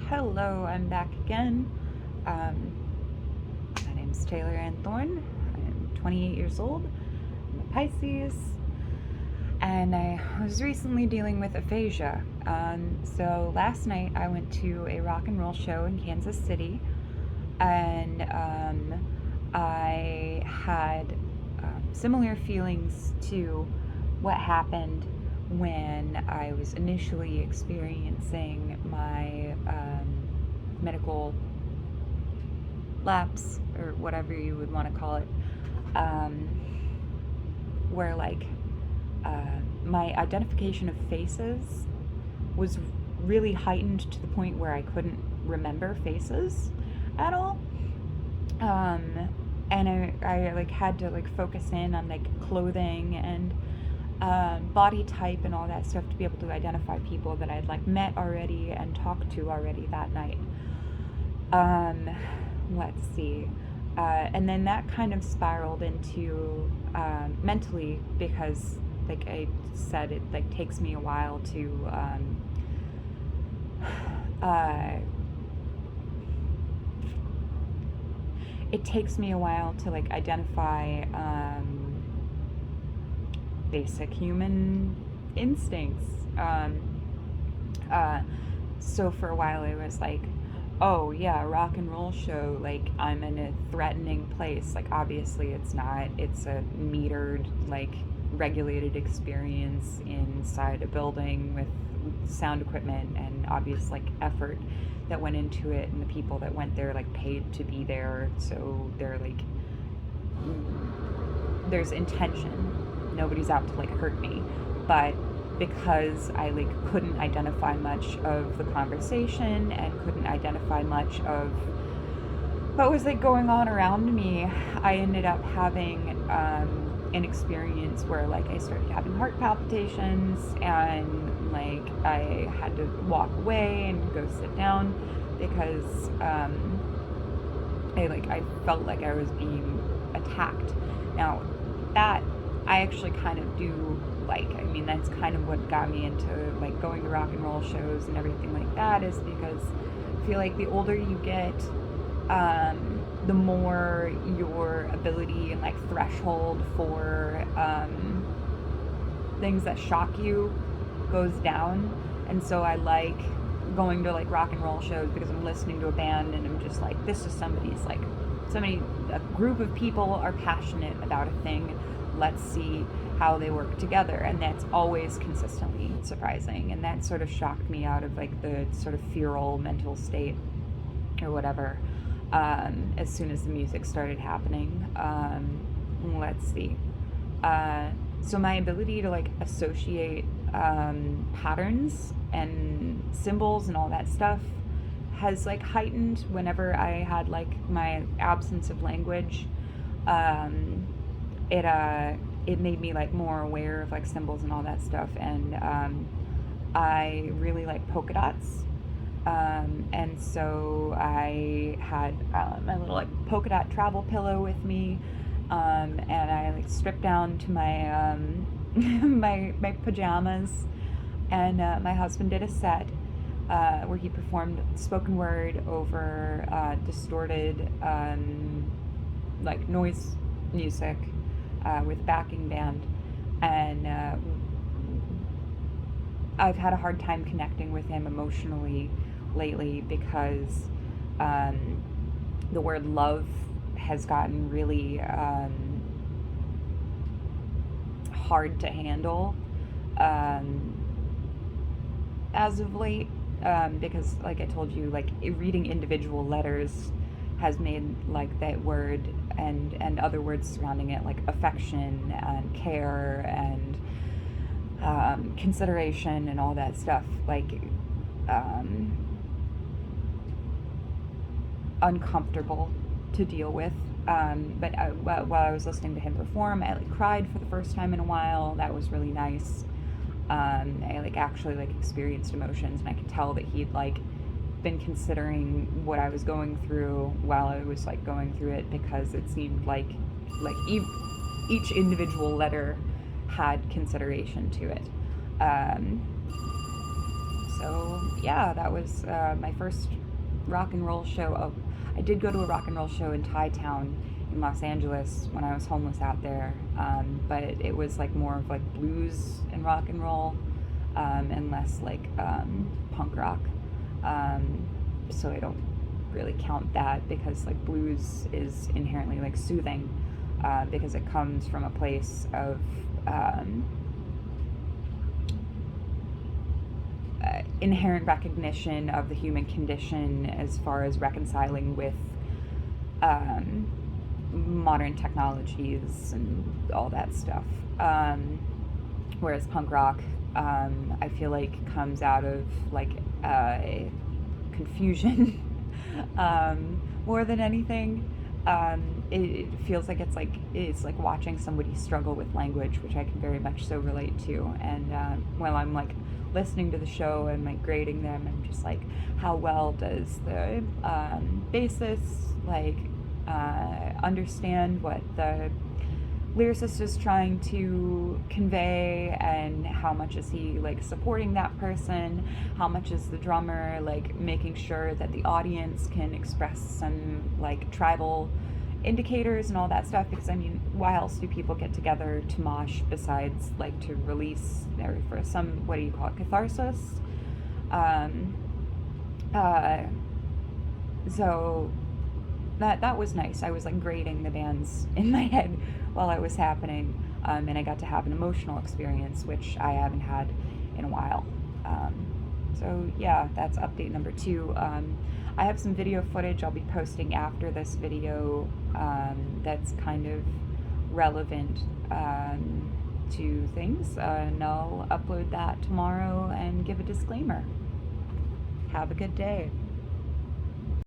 Hello, I'm back again. Um, my name's Taylor Ann Thorne. I'm 28 years old. I'm a Pisces, and I was recently dealing with aphasia. So last night I went to a rock and roll show in Kansas City, and I had similar feelings to what happened when I was initially experiencing my medical lapse, or whatever you would want to call it, um, where my identification of faces was really heightened to the point where I couldn't remember faces at all. Um, and I like had to like focus in on like clothing and body type and all that stuff to be able to identify people that I'd like met already and talked to already that night. Um, let's see. And then that kind of spiraled into mentally, because like I said, it like takes me a while to uh, it takes me a while to like identify basic human instincts. Uh, so for a while it was like, oh yeah, rock and roll show, like I'm in a threatening place. Like obviously it's not. It's a metered, like regulated experience inside a building with sound equipment and obvious like effort that went into it, and the people that went there like paid to be there, so they're like there's intention. Nobody's out to like hurt me. But because I like couldn't identify much of the conversation and couldn't identify much of what was like going on around me, I ended up having an experience where like I started having heart palpitations, and like I had to walk away and go sit down because I felt like I was being attacked. Now that I actually kind of do like. I mean, that's kind of what got me into like going to rock and roll shows and everything like that, is because I feel like the older you get, the more your ability and like threshold for things that shock you goes down. And so I like going to like rock and roll shows because I'm listening to a band and I'm just like, this is a group of people are passionate about a thing. Let's see how they work together. And that's always consistently surprising. And that sort of shocked me out of like the sort of feral mental state or whatever, as soon as the music started happening. Let's see. So my ability to like associate patterns and symbols and all that stuff has like heightened whenever I had like my absence of language. It made me like more aware of like symbols and all that stuff, and I really like polka dots. And so I had my little like polka dot travel pillow with me, and I like stripped down to my my pajamas, and my husband did a set where he performed spoken word over distorted like noise music with backing band, and I've had a hard time connecting with him emotionally lately because the word love has gotten really hard to handle as of late, because like I told you, like reading individual letters has made like that word and other words surrounding it, like affection and care and consideration and all that stuff, like uncomfortable to deal with. While I was listening to him perform, I like cried for the first time in a while. That was really nice. I like actually like experienced emotions, and I could tell that he'd like been considering what I was going through while I was like going through it, because it seemed like each individual letter had consideration to it. So yeah, that was my first rock and roll show. Oh, I did go to a rock and roll show in Thai Town in Los Angeles when I was homeless out there, but it was like more of like blues and rock and roll, and less like punk rock. So I don't really count that because like blues is inherently like soothing, because it comes from a place of inherent recognition of the human condition as far as reconciling with um, modern technologies and all that stuff. Whereas punk rock, I feel like comes out of like confusion more than anything. It feels like it's like watching somebody struggle with language, which I can very much so relate to. And while I'm like listening to the show and like grading them, I'm just like, how well does the bassist like understand what the lyricist is trying to convey, and how much is he like supporting that person, how much is the drummer like making sure that the audience can express some like tribal indicators and all that stuff, because I mean, why else do people get together to mosh besides like to release or for some, what do you call it, catharsis? um, so that was nice. I was like grading the bands in my head while it was happening, and I got to have an emotional experience, which I haven't had in a while. So yeah, that's update number 2. I have some video footage I'll be posting after this video, that's kind of relevant to things, and I'll upload that tomorrow and give a disclaimer. Have a good day.